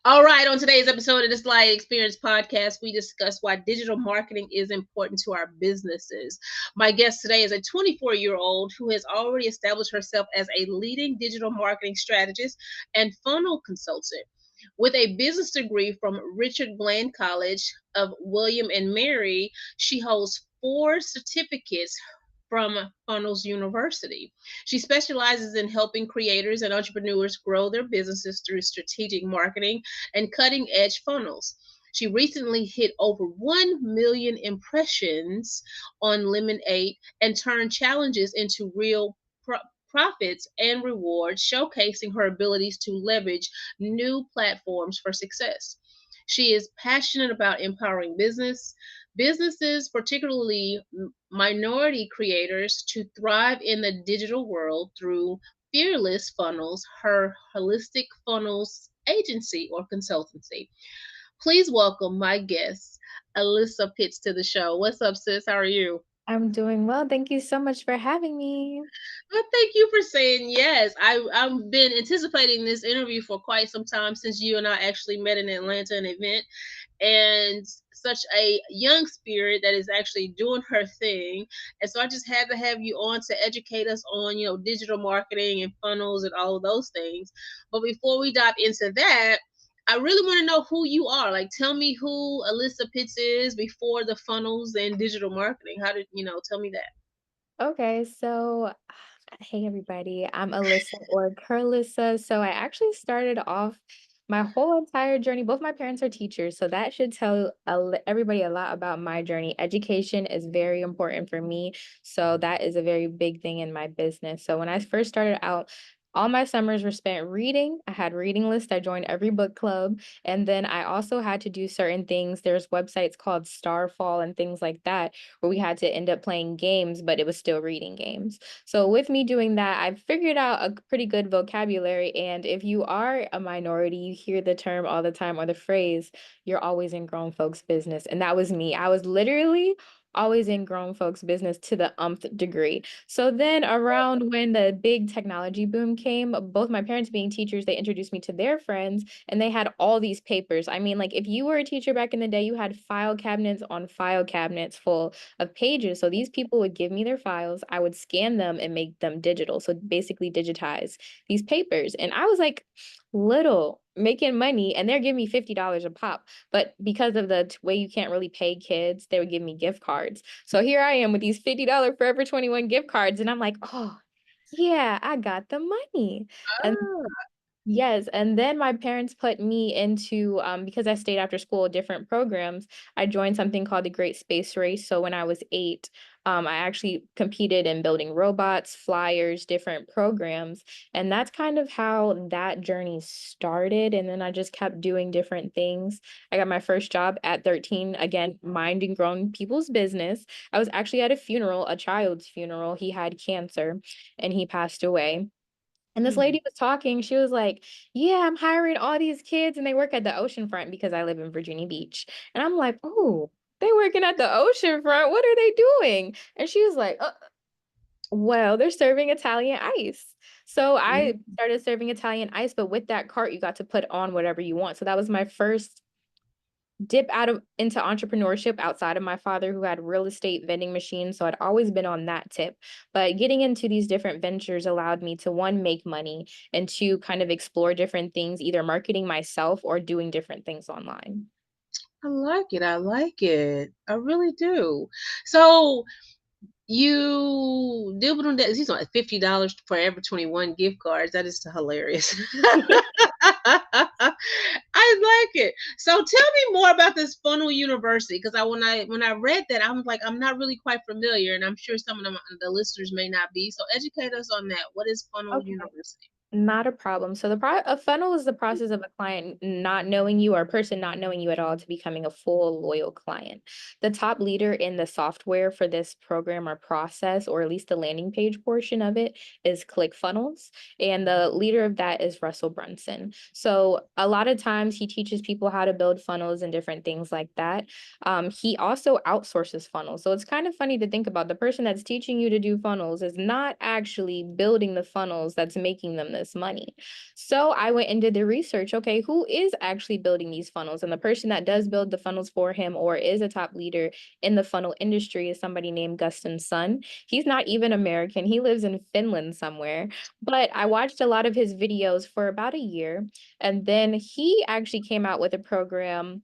All right, on today's episode of the Slide Experience podcast, we discuss why digital marketing is important to our businesses. My guest today is a 24-year-old who has already established herself as a leading digital marketing strategist and funnel consultant. With a business degree from Richard Bland College of William and Mary, she holds 4 certificates from Funnels University. She specializes in helping creators and entrepreneurs grow their businesses through strategic marketing and cutting edge funnels. She recently hit over 1 million impressions on Lemonade and turned challenges into real profits and rewards, showcasing her abilities to leverage new platforms for success. She is passionate about empowering businesses, particularly minority creators, to thrive in the digital world through Fearless Funnels, her holistic funnels agency or consultancy. Please welcome my guest, Alyssa Pitts, to the show. What's up, sis? How are you? I'm doing well. Thank you so much for having me. Well, thank you for saying yes. I've been anticipating this interview for quite some time since you and I actually met in Atlanta, an event, and such a young spirit that is actually doing her thing. And so I just had to have you on to educate us on, digital marketing and funnels and all of those things. But before we dive into that, I really want to know who you are. Like, tell me who Alyssa Pitts is before the funnels and digital marketing. How did tell me that? Okay, so hey everybody, I'm Alyssa or Carlissa. So I actually started off my whole entire journey. Both my parents are teachers, so that should tell everybody a lot about my journey. Education is very important for me, so that is a very big thing in my business. So when I first started out, all my summers were spent reading. I had reading lists. I joined every book club. And then I also had to do certain things. There's websites called Starfall and things like that where we had to end up playing games, but it was still reading games. So with me doing that, I figured out a pretty good vocabulary. And if you are a minority, you hear the term all the time or the phrase, you're always in grown folks' business. And that was me. I was literally always in grown folks' business to the umpth degree. So then around when the big technology boom came, both my parents being teachers, they introduced me to their friends and they had all these papers. I mean, like if you were a teacher back in the day, you had file cabinets on file cabinets full of pages. So these people would give me their files, I would scan them and make them digital. So basically digitize these papers. And I was like little making money and they're giving me $50 a pop. But because of the way you can't really pay kids, they would give me gift cards. So here I am with these $50 Forever 21 gift cards and I'm like, "Oh, yeah, I got the money." And Ah. yes, and then my parents put me into because I stayed after school different programs, I joined something called the Great Space Race. So when I was 8, I actually competed in building robots, flyers, different programs, and that's kind of how that journey started, and then I just kept doing different things. I got my first job at 13, again, minding grown people's business. I was actually at a funeral, a child's funeral. He had cancer and he passed away. And this Mhm. lady was talking, she was like, "Yeah, I'm hiring all these kids and they work at the ocean front because I live in Virginia Beach." And I'm like, "Oh, they working at the ocean front. What are they doing?" And she was like, well, they're serving Italian ice." So I Mhm. started serving Italian ice, but with that cart, you got to put on whatever you want. So that was my first dip out of into entrepreneurship outside of my father who had real estate vending machines, so I'd always been on that tip. But getting into these different ventures allowed me to one, make money, and two, kind of explore different things, either marketing myself or doing different things online. I like it. I like it. I really do. So you did on that. These are like $50 for every 21 gift cards. That is hilarious. I like it. So tell me more about this Funnel University because when I read that, I was like, I'm not really quite familiar, and I'm sure some of them the listeners may not be. So educate us on that. What is Funnel Okay. University? Not a problem. So a funnel is the process of a client not knowing you or a person not knowing you at all to becoming a full loyal client. The top leader in the software for this program or process, or at least the landing page portion of it, is ClickFunnels, and the leader of that is Russell Brunson. So a lot of times he teaches people how to build funnels and different things like that. He also outsources funnels. So it's kind of funny to think about the person that's teaching you to do funnels is not actually building the funnels that's making them us money. So I went and did the research. Okay, who is actually building these funnels? And the person that does build the funnels for him or is a top leader in the funnel industry is somebody named Gustin Sun. He's not even American. He lives in Finland somewhere. But I watched a lot of his videos for about a year. And then he actually came out with a program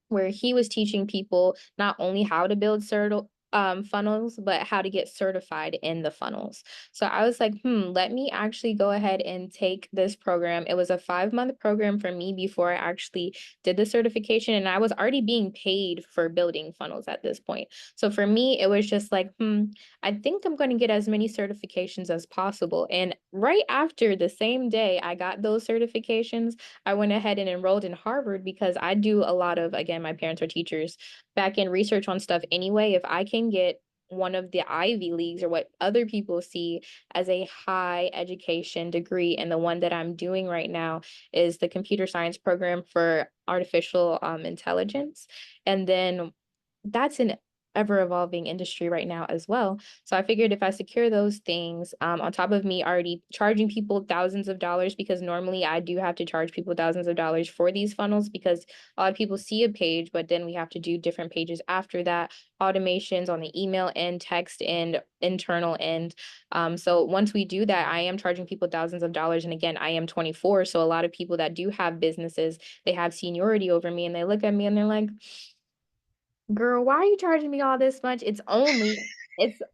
where he was teaching people not only how to build funnels, but how to get certified in the funnels. So I was like, let me actually go ahead and take this program. It was a 5-month program for me before I actually did the certification, and I was already being paid for building funnels at this point. So for me, it was just like, I think I'm going to get as many certifications as possible. And right after the same day I got those certifications, I went ahead and enrolled in Harvard because I do a lot of, again, my parents are teachers, back in research on stuff anyway. If I can get one of the Ivy Leagues or what other people see as a high education degree, and the one that I'm doing right now is the computer science program for artificial intelligence. And then that's an ever evolving industry right now as well. So I figured if I secure those things, on top of me already charging people thousands of dollars, because normally I do have to charge people thousands of dollars for these funnels because a lot of people see a page, but then we have to do different pages after that, automations on the email and text and internal end. So once we do that, I am charging people thousands of dollars. And again, I am 24. So a lot of people that do have businesses, they have seniority over me and they look at me and they're like, girl, why are you charging me all this much? It's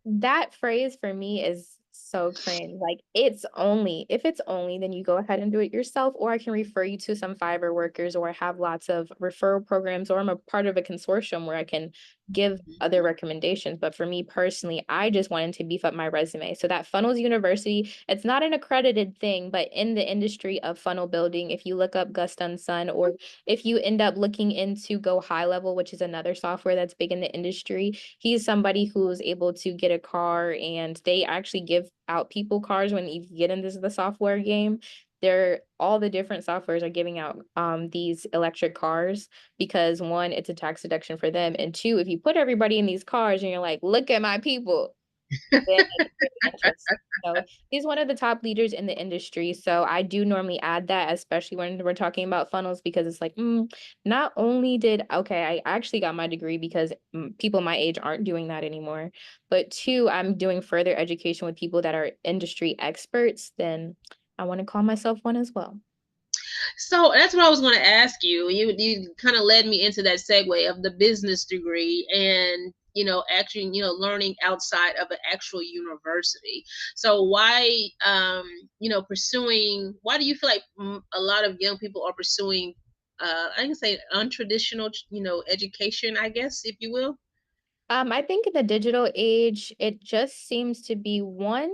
that phrase for me is so cringe. Like, it's only, if it's only, then you go ahead and do it yourself, or I can refer you to some Fiverr workers, or I have lots of referral programs, or I'm a part of a consortium where I can give other recommendations. But for me personally, I just wanted to beef up my resume. So that Funnels University, it's not an accredited thing, but in the industry of funnel building, if you look up Gus Dunson, or if you end up looking into Go High Level, which is another software that's big in the industry, he's somebody who's able to get a car, and they actually give out people cars when you get into the software game. They're all the different softwares are giving out these electric cars because one, it's a tax deduction for them, and two, if you put everybody in these cars and you're like, look at my people, then it's very interesting. So he's one of the top leaders in the industry. So I do normally add that, especially when we're talking about funnels, because it's like, not only did, okay, I actually got my degree because people my age aren't doing that anymore, but two, I'm doing further education with people that are industry experts, then I want to call myself one as well. So that's what I was going to ask you. You kind of led me into that segue of the business degree and actually learning outside of an actual university. So why pursuing? Why do you feel like a lot of young people are pursuing? I can say untraditional education, I guess, if you will. I think in the digital age, it just seems to be one,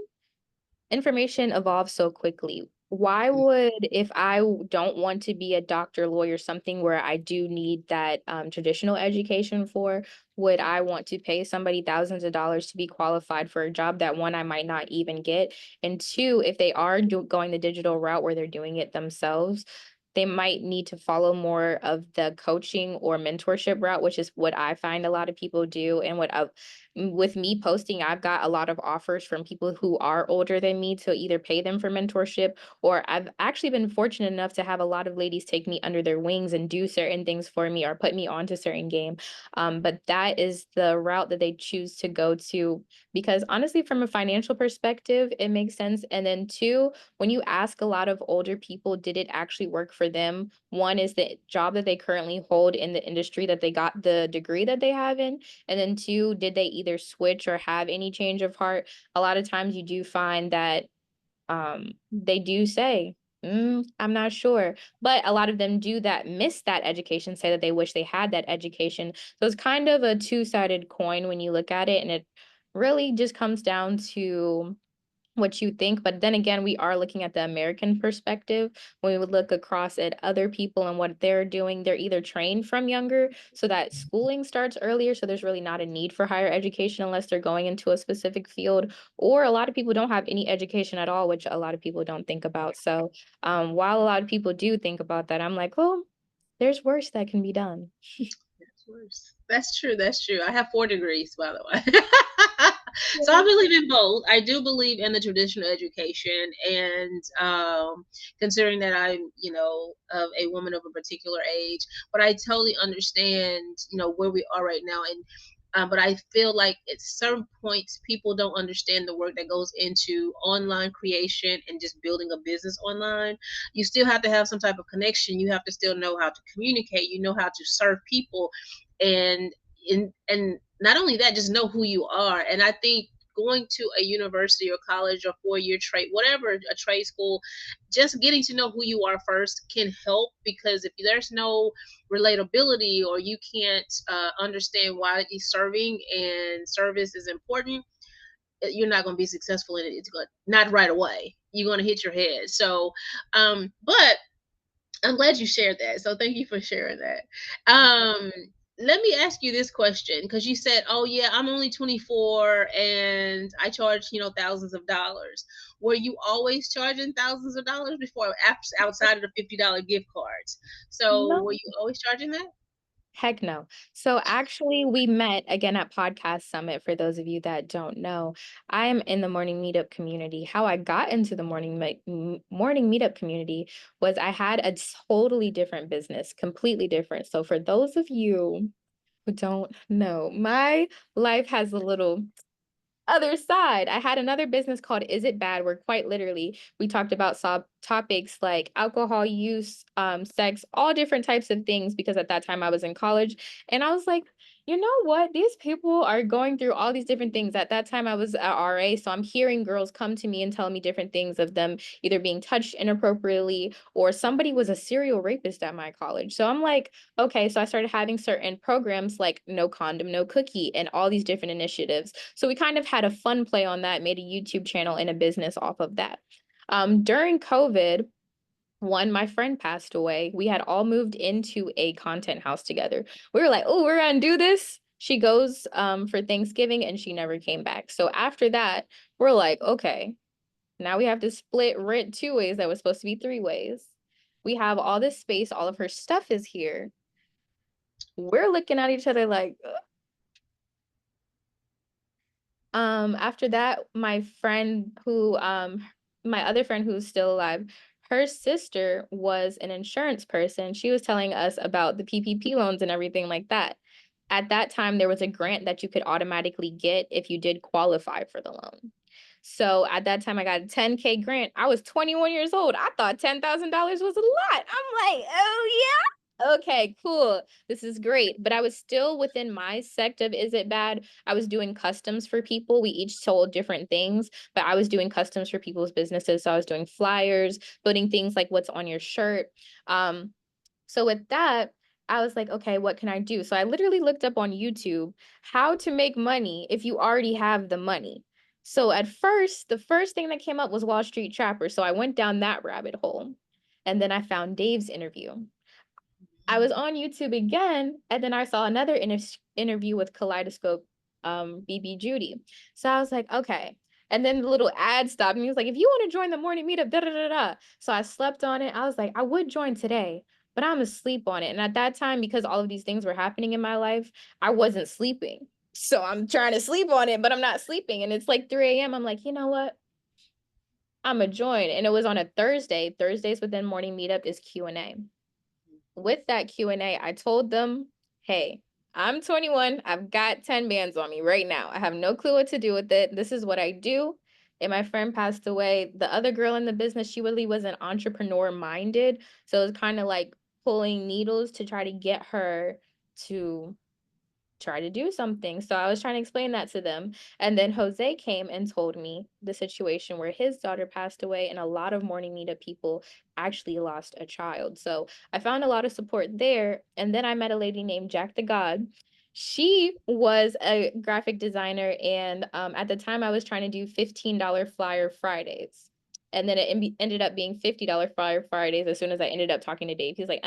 information evolves so quickly. Why would, if I don't want to be a doctor, lawyer, something where I do need that traditional education for, would I want to pay somebody thousands of dollars to be qualified for a job that one, I might not even get? And two, if they are going the digital route where they're doing it themselves, they might need to follow more of the coaching or mentorship route, which is what I find a lot of people do. And with me posting, I've got a lot of offers from people who are older than me to either pay them for mentorship, or I've actually been fortunate enough to have a lot of ladies take me under their wings and do certain things for me or put me onto certain game. But that is the route that they choose to go to, because honestly, from a financial perspective, it makes sense. And then two, when you ask a lot of older people, did it actually work for them? One is the job that they currently hold in the industry that they got the degree that they have in. And then two, did they either switch or have any change of heart? A lot of times you do find that they do say, I'm not sure. But a lot of them do that, miss that education, say that they wish they had that education. So it's kind of a two-sided coin when you look at it. And it really just comes down to what you think. But then again, we are looking at the American perspective. When we would look across at other people and what they're doing, they're either trained from younger so that schooling starts earlier. So there's really not a need for higher education unless they're going into a specific field, or a lot of people don't have any education at all, which a lot of people don't think about. So while a lot of people do think about that, I'm like, well, there's worse that can be done. That's worse. That's true. That's true. I have 4 degrees, by the way. So I Yeah. believe in both. I do believe in the traditional education, and considering that I'm, of a woman of a particular age, but I totally understand, where we are right now, and but I feel like at certain points people don't understand the work that goes into online creation and just building a business online. You still have to have some type of connection. You have to still know how to communicate. You know how to serve people, and and not only that, just know who you are. And I think going to a university or college or 4-year trade, whatever, a trade school, just getting to know who you are first can help, because if there's no relatability, or you can't understand why serving and service is important, you're not going to be successful in it. It's going not right away. You're going to hit your head. So, but I'm glad you shared that. So thank you for sharing that. Let me ask you this question, because you said, "Oh yeah, I'm only 24 and I charge, thousands of dollars." Were you always charging thousands of dollars before, outside of the $50 gift cards? So No. were you always charging that? Heck no. So actually, we met again at Podcast Summit. For those of you that don't know, I am in the morning meetup community. How I got into the morning meetup community was I had a totally different business, completely different. So for those of you who don't know, my life has a little other side. I had another business called Is It Bad? Where quite literally we talked about topics like alcohol use, sex, all different types of things, because at that time I was in college and I was like, you know what? These people are going through all these different things. At that time I was at RA, so I'm hearing girls come to me and tell me different things of them either being touched inappropriately or somebody was a serial rapist at my college. So I'm like, okay, so I started having certain programs like No Condom, No Cookie, and all these different initiatives. So we kind of had a fun play on that, made a YouTube channel and a business off of that. During COVID, one, my friend passed away. We had all moved into a content house together. We were like, oh, we're gonna do this. She goes for Thanksgiving and she never came back. So after that, we're like, okay, now we have to split rent 2 ways that was supposed to be 3 ways. We have all this space, all of her stuff is here. We're looking at each other like, after that, my other friend who's still alive, her sister was an insurance person. She was telling us about the PPP loans and everything like that. At that time, there was a grant that you could automatically get if you did qualify for the loan. So at that time, I got a 10K grant. I was 21 years old. I thought $10,000 was a lot. I'm like, oh yeah. Okay, cool. This is great. But I was still within my sect of Is It Bad? I was doing customs for people. We each sold different things, but I was doing customs for people's businesses. So I was doing flyers, putting things like what's on your shirt. Um, so with that, I was like, okay, what can I do? So I literally looked up on YouTube how to make money if you already have the money. So at first, the first thing that came up was Wall Street Trapper. So I went down that rabbit hole. And then I found Dave's interview. I was on YouTube again, and then I saw another interview with Kaleidoscope, BB Judy. So I was like, okay. And then the little ad stopped, and he was like, if you want to join the morning meetup, da da da da. So I slept on it. I was like, I would join today, but I'm asleep on it. And at that time, because all of these things were happening in my life, I wasn't sleeping. So I'm trying to sleep on it, but I'm not sleeping. And it's like 3 a.m. I'm like, you know what? I'm gonna join. And it was on a Thursday. Thursdays within morning meetup is Q&A. With that Q&A, I told them, hey, I'm 21. I've got 10 bands on me right now. I have no clue what to do with it. This is what I do. And my friend passed away. The other girl in the business, she really wasn't entrepreneur minded. So it was kind of like pulling needles to try to get her to try to do something. So I was trying to explain that to them. And then Jose came and told me the situation where his daughter passed away, and a lot of morning meetup people actually lost a child. So I found a lot of support there. And then I met a lady named Jack the God. She was a graphic designer, and at the time I was trying to do $15 flyer Fridays. And then it ended up being $50 flyer Fridays as soon as I ended up talking to Dave. He's like,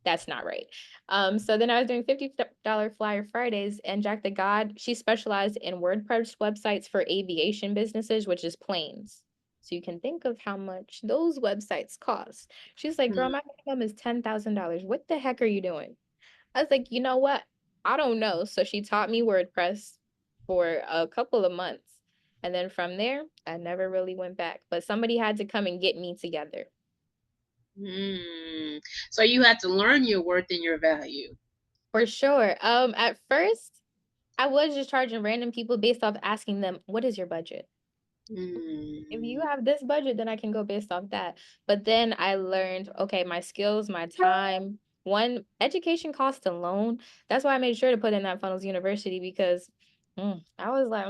that's not right. So then I was doing $50 flyer Fridays, and Jack the God, she specialized in WordPress websites for aviation businesses, which is planes. So you can think of how much those websites cost. She's like, girl, Hmm. my income is $10,000. What the heck are you doing? I was like, you know what? I don't know. So she taught me WordPress. for a couple of months. And then from there, I never really went back. But somebody had to come and get me together. Mm. So you had to learn your worth and your value. For sure. At first, I was just charging random people based off asking them, what is your budget? If you Mm. have this budget, then I can go based off that. But then I learned, okay, my skills, my time, one, education cost alone. That's why I made sure to put in that Funnels University because I was like,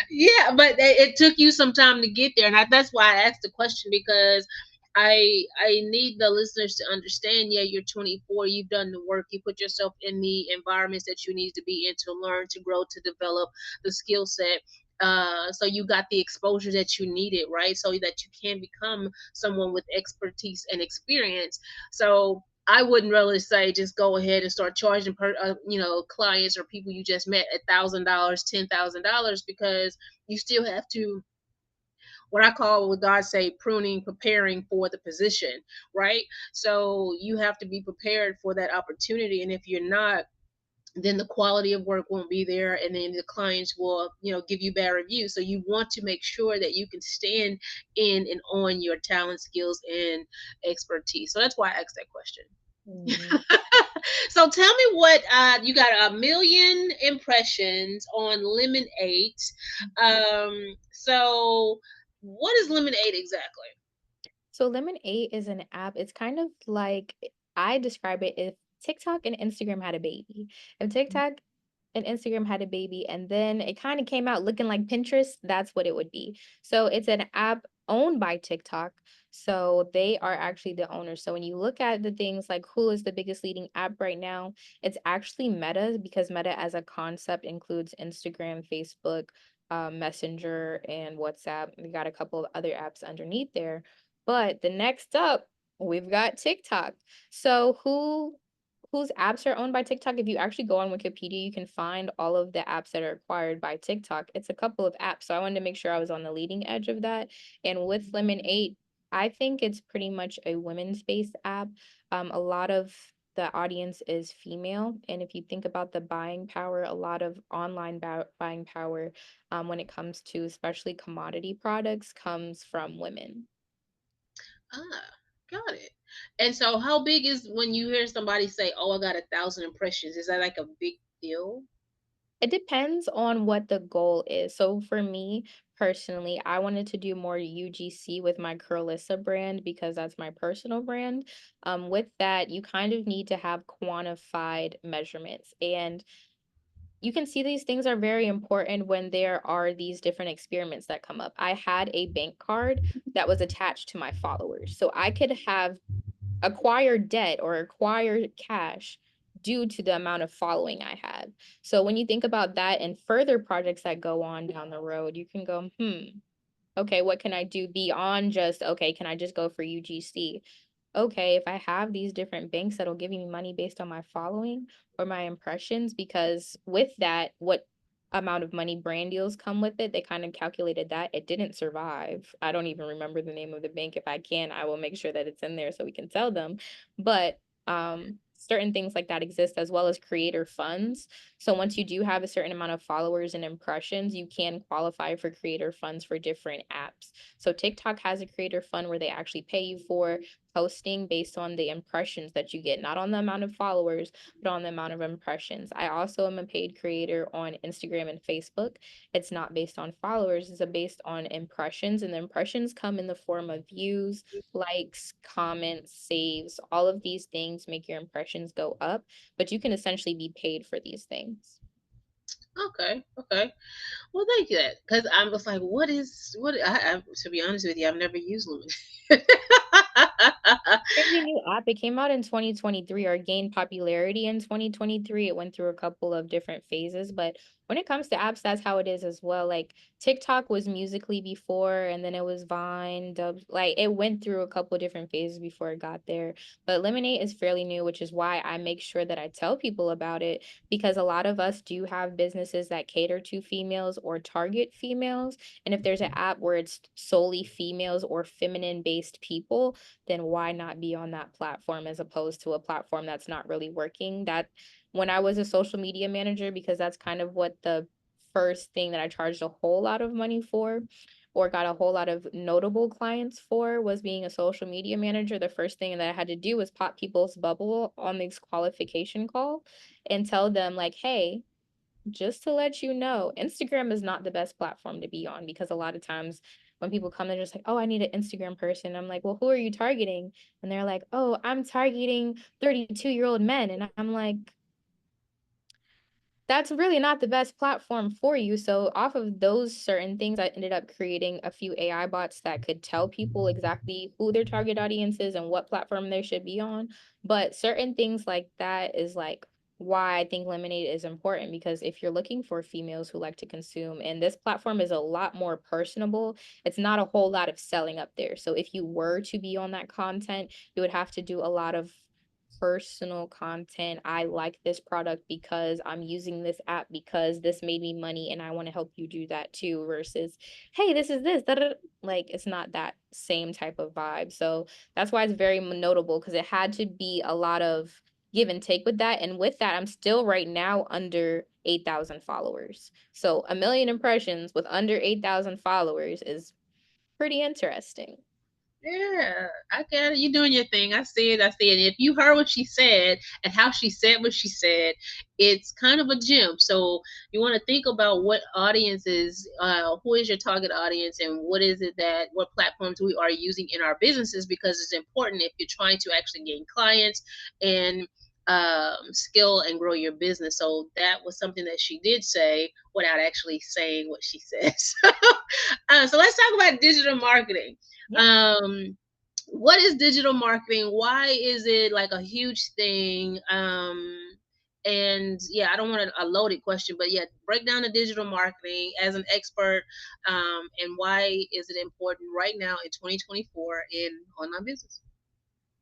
Yeah, but it took you some time to get there, and that's why I asked the question because I need the listeners to understand. Yeah, you're 24. You've done the work. You put yourself in the environments that you need to be in to learn, to grow, to develop the skill set. So you got the exposure that you needed, right? So that you can become someone with expertise and experience. So I wouldn't really say just go ahead and start charging clients or people you just met $1,000, $10,000 because you still have to what God say pruning, preparing for the position, right? So you have to be prepared for that opportunity, and if you're not, then the quality of work won't be there, and then the clients will give you bad reviews. So you want to make sure that you can stand in and on your talent, skills, and expertise. So that's why I asked that question. Mhm. So tell me what you got 1 million impressions on Lemonade. So what is Lemonade exactly? So Lemon 8 is an app. It's kind of like I describe it if TikTok and Instagram had a baby. If TikTok and Instagram had a baby and then it kind of came out looking like Pinterest, that's what it would be. So it's an app owned by TikTok. So they are actually the owners. So when you look at the things like who is the biggest leading app right now, it's actually Meta because Meta as a concept includes Instagram, Facebook, Messenger, and WhatsApp. We got a couple of other apps underneath there. But the next up, we've got TikTok. So whose apps are owned by TikTok? If you actually go on Wikipedia, you can find all of the apps that are acquired by TikTok. It's a couple of apps. So I wanted to make sure I was on the leading edge of that. And with Lemon 8, I think it's pretty much a women's based app. A lot of the audience is female. And if you think about the buying power, a lot of online buying power when it comes to especially commodity products comes from women. Ah, got it. And so how big is when you hear somebody say, "Oh, I got 1,000 impressions"? Is that like a big deal? It depends on what the goal is. So for me personally, I wanted to do more UGC with my Curlissa brand because that's my personal brand. With that, you kind of need to have quantified measurements. And you can see these things are very important when there are these different experiments that come up. I had a bank card that was attached to my followers. So I could have acquire debt or acquire cash due to the amount of following I had. So when you think about that and further projects that go on down the road, you can go, okay, what can I do beyond just, okay, can I just go for UGC? Okay, if I have these different banks that'll give me money based on my following or my impressions, because with that, what amount of money brand deals come with it, they kind of calculated that it didn't survive. I don't even remember the name of the bank. If I can, I will make sure that it's in there so we can tell them. But certain things like that exist as well as creator funds. So once you do have a certain amount of followers and impressions, you can qualify for creator funds for different apps. So TikTok has a creator fund where they actually pay you for posting based on the impressions that you get, not on the amount of followers, but on the amount of impressions. I also am a paid creator on Instagram and Facebook. It's not based on followers, it's based on impressions, and the impressions come in the form of views, likes, comments, saves. All of these things make your impressions go up, but you can essentially be paid for these things. Okay, okay. Well, thank you. That because I was like, I to be honest with you, I've never used Lumen. Fairly new app. It came out in 2023 or gained popularity in 2023. It went through a couple of different phases, but when it comes to apps, that's how it is as well. Like TikTok was Musically before, and then it was Vine, like it went through a couple different phases before it got there. But Lemonade is fairly new, which is why I make sure that I tell people about it, because a lot of us do have businesses that cater to females or target females. And if there's an app where it's solely females or feminine based people, then why not be on that platform as opposed to a platform that's not really working? That when I was a social media manager, because that's kind of what the first thing that I charged a whole lot of money for, or got a whole lot of notable clients for, was being a social media manager. The first thing that I had to do was pop people's bubble on this qualification call and tell them, like, hey, just to let you know, Instagram is not the best platform to be on, because a lot of times when people come, they're just like, oh, I need an Instagram person. I'm like, well, who are you targeting? And they're like, oh, I'm targeting 32-year-old men. And I'm like, that's really not the best platform for you. So off of those certain things, I ended up creating a few AI bots that could tell people exactly who their target audience is and what platform they should be on. But certain things like that is like why I think Lemonade is important, because if you're looking for females who like to consume, and this platform is a lot more personable, it's not a whole lot of selling up there. So if you were to be on that content, you would have to do a lot of personal content. I like this product because I'm using this app because this made me money and I want to help you do that too, versus, hey, this is this. Da, da, da. Like it's not that same type of vibe. So that's why it's very notable, because it had to be a lot of give and take with that. And with that, I'm still right now under 8,000 followers. So 1 million impressions with under 8,000 followers is pretty interesting. Yeah, I get it. You're doing your thing. I see it. I see it. If you heard what she said and how she said what she said, it's kind of a gem. So you want to think about what audiences, who is your target audience, and what is it that, what platforms we are using in our businesses, because it's important if you're trying to actually gain clients and scale and grow your business. So that was something that she did say without actually saying what she said. So let's talk about digital marketing. Yeah. um what is digital marketing? Why is it like a huge thing? And yeah, I don't want a loaded question, but yeah, break down the digital marketing as an expert. And why is it important right now in 2024 in online business?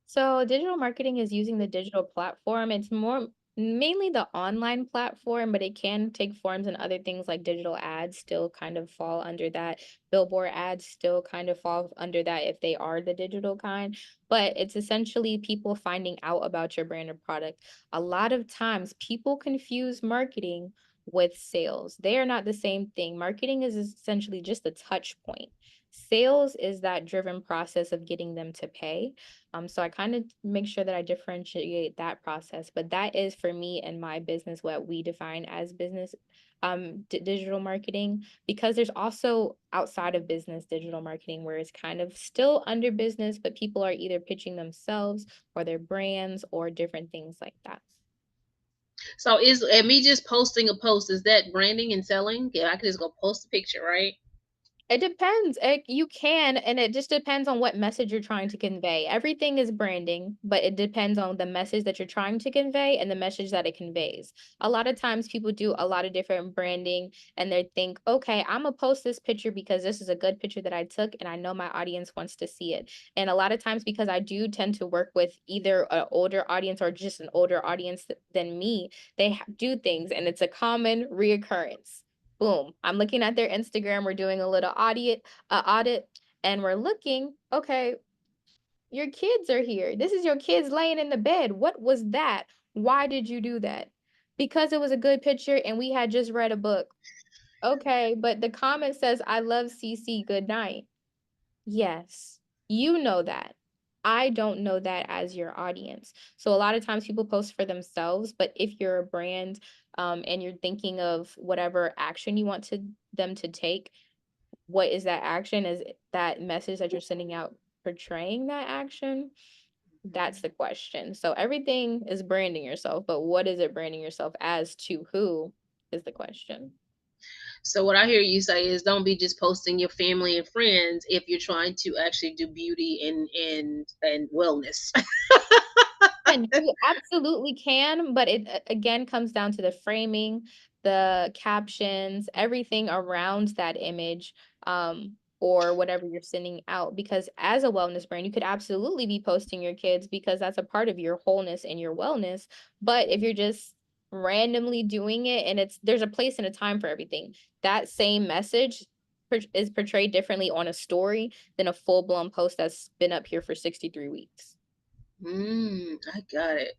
So digital marketing is using the digital platform. It's more mainly the online platform, but it can take forms, and other things like digital ads still kind of fall under that. Billboard ads still kind of fall under that if they are the digital kind. But it's essentially people finding out about your brand or product. A lot of times people confuse marketing with sales. They are not the same thing. Marketing is essentially just a touch point. Sales is that driven process of getting them to pay. So I kind of make sure that I differentiate that process. But that is for me and my business what we define as business digital marketing, because there's also outside of business digital marketing where it's kind of still under business, but people are either pitching themselves or their brands or different things like that. So is and me just posting a post, is that branding and selling? Yeah, I could just go post a picture, right? It depends. You can, and it just depends on what message you're trying to convey. Everything is branding, but it depends on the message that you're trying to convey and the message that it conveys. A lot of times people do a lot of different branding and they think, okay, I'm gonna post this picture because this is a good picture that I took and I know my audience wants to see it. And a lot of times, because I do tend to work with either an older audience or just an older audience than me, they do things and it's a common reoccurrence. Boom, I'm looking at their Instagram, we're doing a little audit, and we're looking, okay, your kids are here. This is your kids laying in the bed. What was that? Why did you do that? Because it was a good picture and we had just read a book. Okay, but the comment says, I love CC, good night. Yes, you know that. I don't know that as your audience. So a lot of times people post for themselves, but if you're a brand, and you're thinking of whatever action you want them to take, what is that action? Is that message that you're sending out portraying that action? That's the question. So everything is branding yourself, but what is it branding yourself as to who is the question? So what I hear you say is don't be just posting your family and friends if you're trying to actually do beauty and wellness. And you absolutely can, but it again comes down to the framing. the captions, everything around that image, or whatever you're sending out. Because as a wellness brand, you could absolutely be posting your kids because that's a part of your wholeness and your wellness. But if you're just randomly doing it, and there's a place and a time for everything, that same message is portrayed differently on a story than a full-blown post that's been up here for 63 weeks. I got it.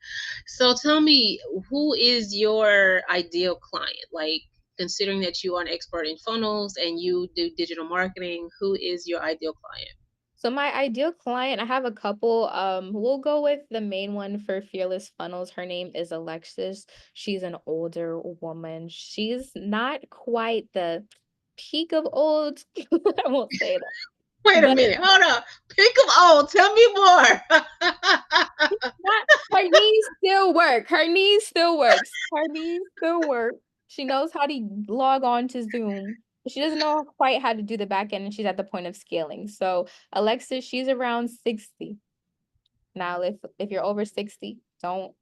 So tell me, who is your ideal client? Like, considering that you are an expert in funnels and you do digital marketing, who is your ideal client? So my ideal client, I have a couple. We'll go with the main one for Fearless Funnels. Her name is Alexis. She's an older woman. She's not quite the peak of old. I won't say that. Wait a But minute, hold up. Pick them all. Tell me more. not, her knees still work. Her knees still works. Her knees still work. She knows how to log on to Zoom. She doesn't know quite how to do the back end, and she's at the point of scaling. So Alexis, she's around 60. Now, if you're over 60, don't.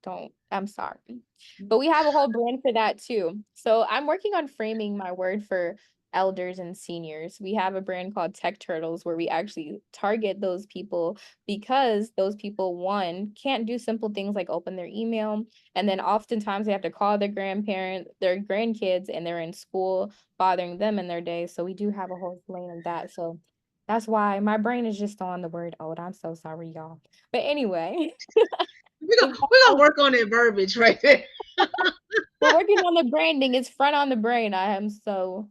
I'm sorry. But we have a whole brand for that too. So I'm working on framing my word for elders and seniors. We have a brand called Tech Turtles where we actually target those people because those people, one, can't do simple things like open their email. And then oftentimes they have to call their their grandkids, and they're in school bothering them in their day. So we do have a whole lane of that. So that's why my brain is just on the word old. I'm so sorry, y'all. But anyway, we're if gonna that we're gonna helps, work on that verbiage right there. we're working on the branding. It's front on the brain. I am so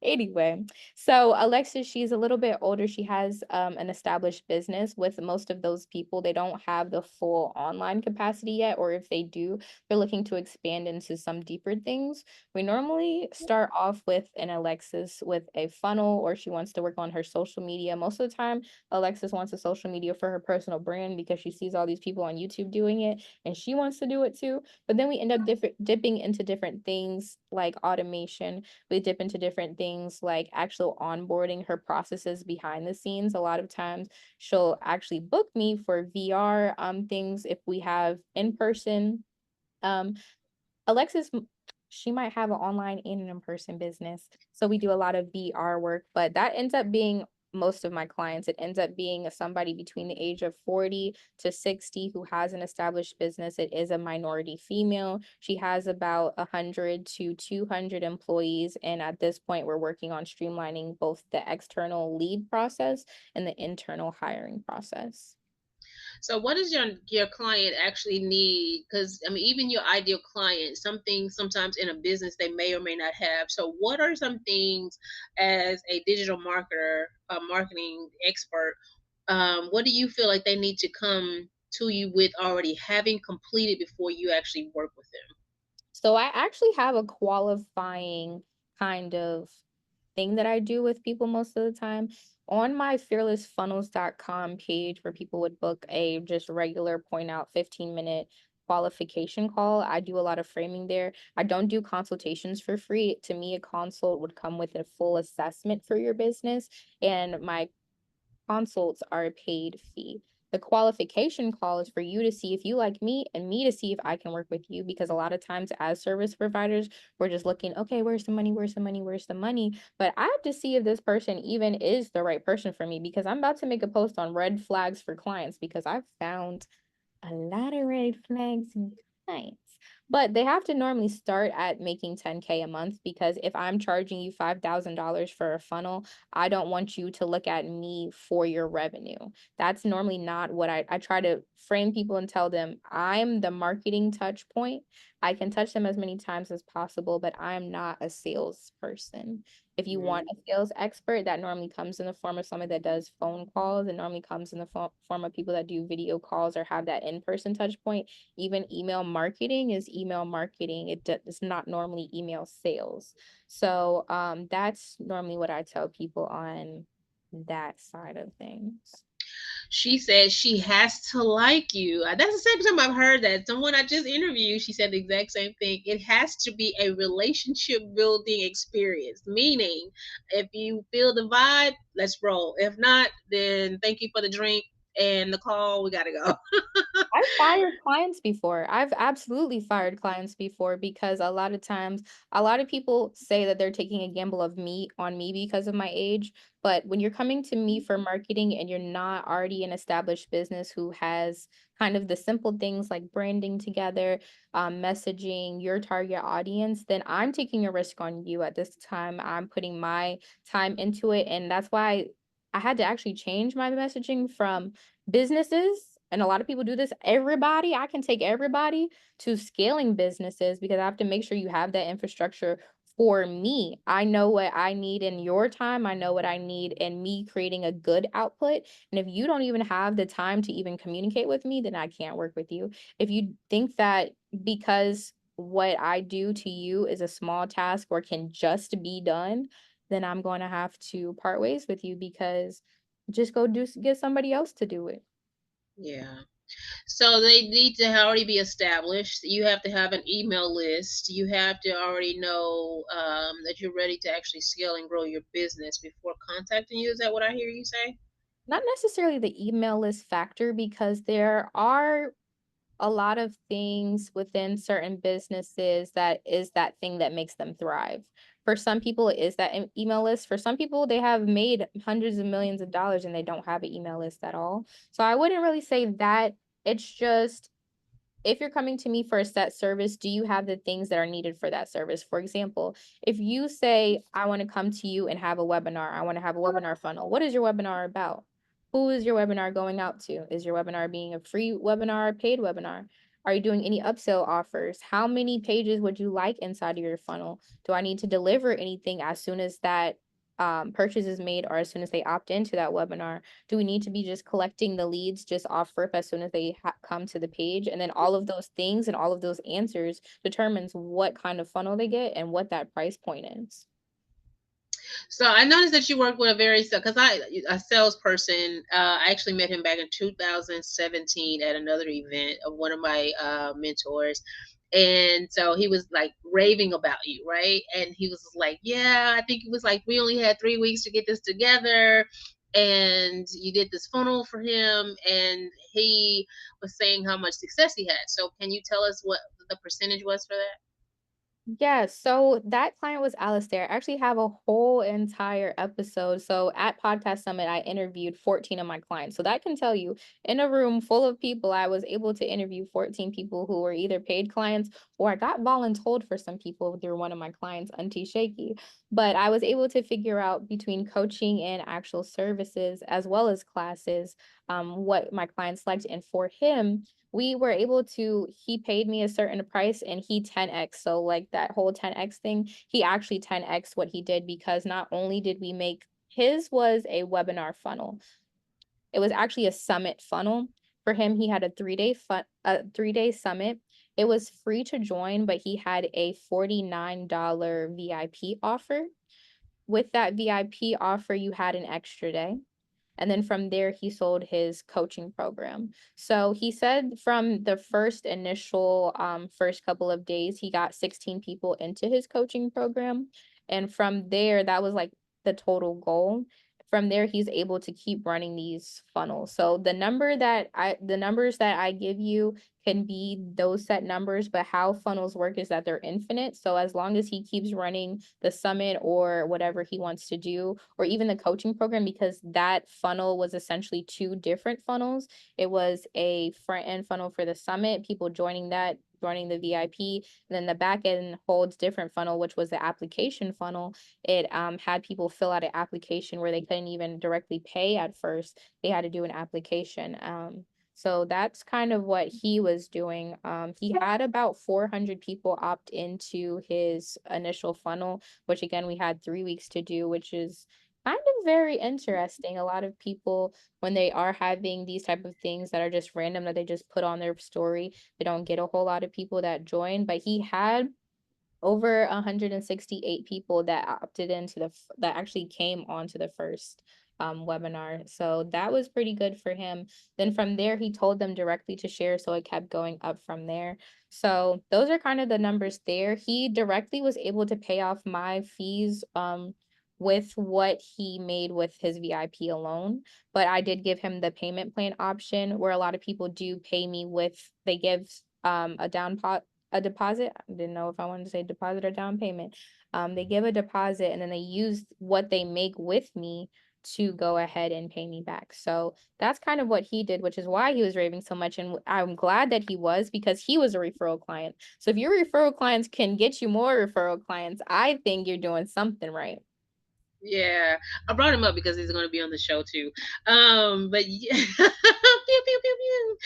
anyway, so Alexis, she's a little bit older. She has an established business. With most of those people, they don't have the full online capacity yet, or if they do, they're looking to expand into some deeper things. We normally start off with an Alexis with a funnel, or she wants to work on her social media. Most of the time, Alexis wants a social media for her personal brand because she sees all these people on YouTube doing it and she wants to do it too. But then we end up dipping into different things like automation. We dip into different things like actual onboarding, her processes behind the scenes. A lot of times she'll actually book me for VR things if we have in person. Um, Alexis, she might have an online and an in-person business. So we do a lot of VR work, but that ends up being most of my clients. It ends up being somebody between the age of 40 to 60 who has an established business. It is a minority female. She has about 100 to 200 employees. And at this point, we're working on streamlining both the external lead process and the internal hiring process. So what does your client actually need? Because I mean, even your ideal client, something sometimes in a business they may or may not have. So what are some things as a digital marketer, a marketing expert, what do you feel like they need to come to you with already having completed before you actually work with them? So I actually have a qualifying kind of thing that I do with people most of the time. On my fearlessfunnels.com page where people would book a just regular point out 15-minute qualification call, I do a lot of framing there. I don't do consultations for free. To me, a consult would come with a full assessment for your business, and my consults are a paid fee. The qualification call is for you to see if you like me and me to see if I can work with you, because a lot of times as service providers, we're just looking, okay, where's the money? Where's the money? Where's the money? But I have to see if this person even is the right person for me, because I'm about to make a post on red flags for clients because I've found a lot of red flags and clients. But they have to normally start at making 10K a month, because if I'm charging you $5,000 for a funnel, I don't want you to look at me for your revenue. That's normally not what I try to frame people and tell them I'm the marketing touch point. I can touch them as many times as possible, but I'm not a salesperson. If you want a sales expert, that normally comes in the form of somebody that does phone calls. It normally comes in the form of people that do video calls or have that in-person touch point. Even email marketing is email marketing. It's not normally email sales. So that's normally what I tell people on that side of things. She said she has to like you. That's the same time I've heard that. Someone I just interviewed, she said the exact same thing. It has to be a relationship building experience. Meaning, if you feel the vibe, let's roll. If not, then thank you for the drink and the call, we gotta go. I've fired clients before. I've absolutely fired clients before because a lot of times, a lot of people say that they're taking a gamble of me on me because of my age. But when you're coming to me for marketing and you're not already an established business who has kind of the simple things like branding together, messaging, your target audience, then I'm taking a risk on you at this time. I'm putting my time into it. And that's why I had to actually change my messaging from businesses, and a lot of people do this, everybody, I can take everybody to scaling businesses because I have to make sure you have that infrastructure for me. I know what I need in your time. I know what I need in me creating a good output. And if you don't even have the time to even communicate with me, then I can't work with you. If you think that because what I do to you is a small task or can just be done, then I'm going to have to part ways with you because just go get somebody else to do it. Yeah. So they need to already be established. You have to have an email list. You have to already know that you're ready to actually scale and grow your business before contacting you. Is that what I hear you say? Not necessarily the email list factor because there are a lot of things within certain businesses that is that thing that makes them thrive. For some people, it is that email list. For some people, they have made hundreds of millions of dollars and they don't have an email list at all. So I wouldn't really say that. It's just if you're coming to me for a set service, do you have the things that are needed for that service? For example, if you say, I want to come to you and have a webinar, I want to have a webinar funnel. What is your webinar about? Who is your webinar going out to? Is your webinar being a free webinar, a paid webinar? Are you doing any upsell offers? How many pages would you like inside of your funnel? Do I need to deliver anything as soon as that purchase is made or as soon as they opt into that webinar? Do we need to be just collecting the leads just off rip as soon as they come to the page? And then all of those things and all of those answers determines what kind of funnel they get and what that price point is. So I noticed that you work with a very because I a salesperson. I actually met him back in 2017 at another event of one of my mentors, and so he was like raving about you, right? And he was like, "Yeah, I think it was like we only had 3 weeks to get this together." And you did this funnel for him, and he was saying how much success he had. So, can you tell us what the percentage was for that? Yeah, so that client was Alistair. I actually have a whole entire episode. So at Podcast Summit, I interviewed 14 of my clients. So that can tell you in a room full of people, I was able to interview 14 people who were either paid clients or I got voluntold for some people through one of my clients, Auntie Shaky. But I was able to figure out between coaching and actual services as well as classes, what my clients liked. And for him, we were able to he paid me a certain price and he 10x, so like that whole 10x thing, he actually 10x what he did because not only did we make his was a webinar funnel, it was actually a summit funnel. For him, he had a 3-day summit. It was free to join, but he had a $49 VIP offer. With that VIP offer, you had an extra day. And then from there, he sold his coaching program. So he said from the first couple of days, he got 16 people into his coaching program. And from there, that was like the total goal. From there, he's able to keep running these funnels. So the numbers that I give you can be those set numbers, but how funnels work is that they're infinite. So as long as he keeps running the summit or whatever he wants to do, or even the coaching program, because that funnel was essentially two different funnels. It was a front end funnel for the summit, people joining that, joining the VIP, and then the back end holds different funnel, which was the application funnel. It had people fill out an application where they couldn't even directly pay at first. They had to do an application. So that's kind of what he was doing. He had about 400 people opt into his initial funnel, which again, we had 3 weeks to do, which is kind of very interesting. A lot of people, when they are having these type of things that are just random that they just put on their story, they don't get a whole lot of people that join. But he had over 168 people that opted into that actually came onto the first webinar. So that was pretty good for him. Then from there, he told them directly to share. So it kept going up from there. So those are kind of the numbers there. He directly was able to pay off my fees with what he made with his VIP alone. But I did give him the payment plan option where a lot of people do pay me with they give a deposit. I didn't know if I wanted to say deposit or down payment. They give a deposit and then they use what they make with me to go ahead and pay me back. So that's kind of what he did, which is why he was raving so much. And I'm glad that he was because he was a referral client. So if your referral clients can get you more referral clients, I think you're doing something right. Yeah, I brought him up because he's going to be on the show too. But yeah, pew, pew, pew, pew.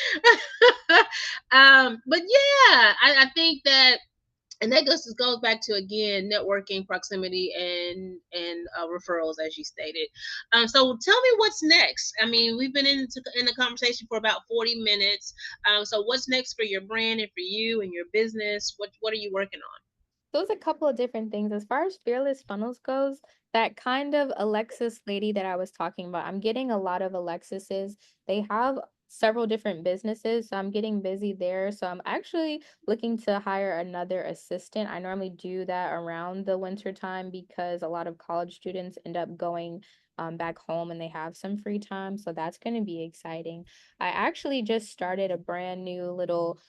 But yeah, I think that, and that goes back to again networking, proximity, and referrals, as you stated. So tell me what's next. I mean, we've been in the conversation for about 40 minutes. So what's next for your brand and for you and your business? What are you working on? There's a couple of different things. As far as Fearless Funnels goes, that kind of Alexis lady that I was talking about, I'm getting a lot of Alexises. They have several different businesses, so I'm getting busy there. So I'm actually looking to hire another assistant. I normally do that around the winter time because a lot of college students end up going back home and they have some free time. So that's going to be exciting. I actually just started a brand new little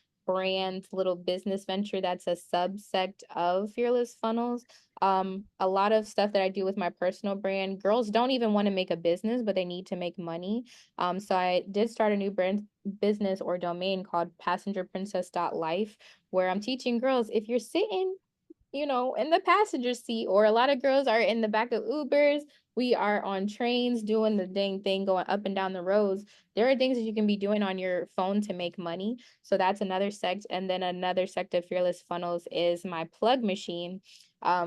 business venture that's a subsect of Fearless Funnels. A lot of stuff that I do with my personal brand, girls don't even want to make a business, but they need to make money. So I did start a new brand business or domain called passengerprincess.life, where I'm teaching girls if you're sitting in the passenger seat, or a lot of girls are in the back of Ubers. We are on trains doing the dang thing, going up and down the roads. There are things that you can be doing on your phone to make money. So that's another sect. And then another sect of Fearless Funnels is my plug machine.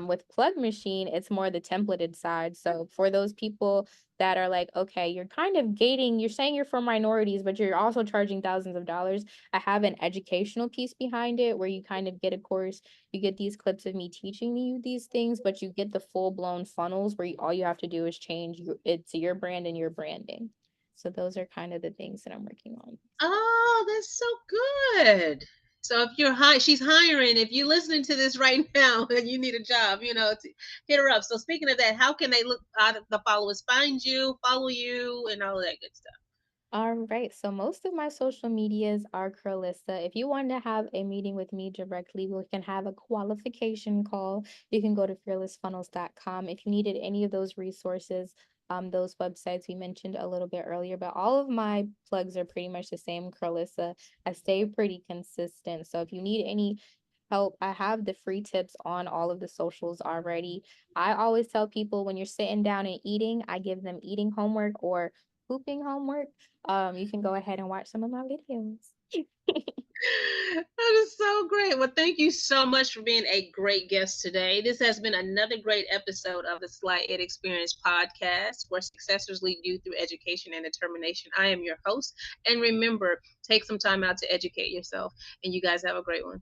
With plug machine, it's more the templated side. So for those people that are like, okay, you're kind of gating, you're saying you're for minorities, but you're also charging thousands of dollars. I have an educational piece behind it where you kind of get a course, you get these clips of me teaching you these things, but you get the full-blown funnels where all you have to do is change it to your brand and your branding. So those are kind of the things that I'm working on. Oh, that's so good. So if she's hiring. If you're listening to this right now and you need a job, hit her up. So speaking of that, how can they look out the followers find you, follow you, and all of that good stuff? All right. So most of my social medias are Carlissa. If you want to have a meeting with me directly, we can have a qualification call. You can go to fearlessfunnels.com. If you needed any of those resources, those websites we mentioned a little bit earlier, but all of my plugs are pretty much the same, Carlissa. I stay pretty consistent. So if you need any help, I have the free tips on all of the socials already. I always tell people when you're sitting down and eating, I give them eating homework or pooping homework. You can go ahead and watch some of my videos. That is so great. Well, thank you so much for being a great guest today. This has been another great episode of the Slight Ed Experience podcast, where successors lead you through education and determination. I am your host. And remember, take some time out to educate yourself. And you guys have a great one.